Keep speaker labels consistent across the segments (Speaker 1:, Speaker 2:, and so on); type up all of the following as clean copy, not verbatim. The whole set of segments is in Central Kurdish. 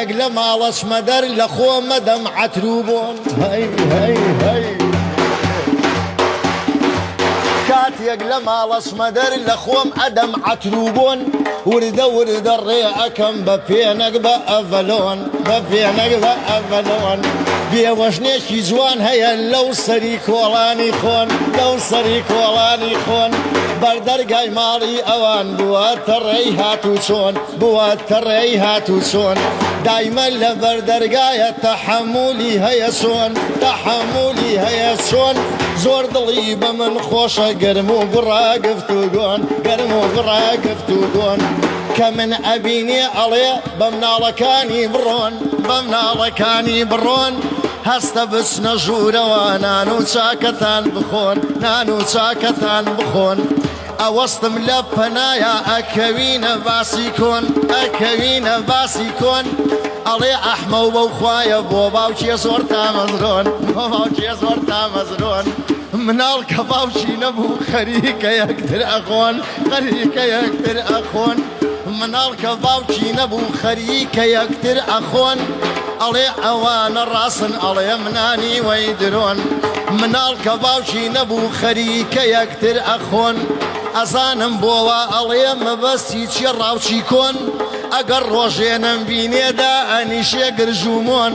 Speaker 1: کاتێک لە ماڵەچمە دەر لە خۆمە دەمعەتروو بوون هەی هەی هەی کاتێک لە ماڵەچمە دەر لە خۆم ئەدەم عەتروو بوون وردە وردە ڕێ ئەکەم بە پێنەک بە ئەڤەلۆن بە پێنەک بە ئەڤەلۆن بێوەژنێکی جوان هەیە لەو سەری کۆڵانی خۆن لەو سەری کۆڵانی خۆن بەردەرگای ماڵی ئەوان بووەتە ڕێی هاتوو چۆن بووەتە ڕێی هاتوو چۆن دایمە لە بەردەرگایە تەحەمولی هەیە چۆن تەحەمولی هەیە چۆن زۆر دڵی بە من خۆشە گەرم و گوڕا گفتوگۆن گەرم و گوڕا گفتوگۆن کە من ئەبینێ ئەڵێ بە مناڵەکانی بڕۆن بە مناڵەکانی بڕۆن هەستە بچنە ژوورەوە نان و چاکەتان بخۆن نان و چاکەتان بخۆن ئەوەستم لە پەنایە ئەکەوینە باسی کۆن ئەکەوینە باسی کۆن ئەڵێ ئەحمە و بەو خوایە بۆ باوکیە زۆر تامەزرۆن بۆ باوکیە زۆر تامەزرۆن مناڵ کە باوکی نەبوو خەریکە یەکتر ئەخۆن خەریکە یەکتر ئەخۆن مناڵ کە باوکی نەبوو خەریکە یەکتر ئەخۆن ئەڵێ ئەوانە ڕاستن ئەڵێ منانی وەی درۆن مناڵ کە باوکی نەبوو خەریکە یەکتر ئەخۆن ئەزانم بۆوە ئەڵێ مەبەستی چیە ڕاوچی کۆن ئەگەر ڕۆژێنم بینێدا ئەنیشێ گرژومۆن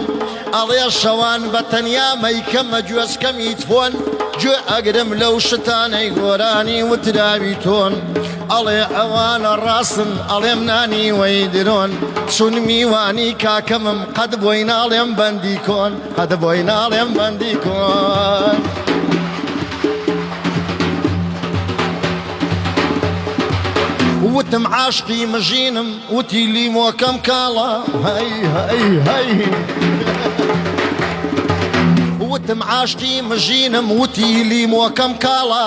Speaker 1: ئەڵێ شەوان بە تەنیا مەیکەمە گوێچکەمی تۆن گوێ ئەگرم لەو شتانەی گۆرانی وتراوی تۆن ئەڵێ ئەوانە ڕاستن ئەڵێ منانی وەی درۆن چون میوانی کاکەمم قەت بۆی ناڵێم بەندی کۆن قەت بۆی ناڵێم بەندی کۆن وتم عاشقی مژینم وتی لیمۆکەم کاڵە هەی هەی هەی وتم عاشقی مژینم وتی لیمۆکەم کاڵە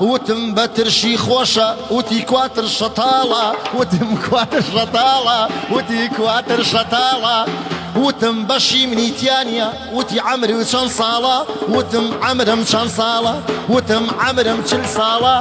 Speaker 1: وتم بە ترشی خۆشە وتی کواتر شەتاڵە وتم کواتر شەتاڵە وتی کواتر شەتاڵە وتم بەشی منیتیانە وتی عەمر و چەند ساڵە وتم عەمرم چەند ساڵە وتم عەمرم 40 ساڵە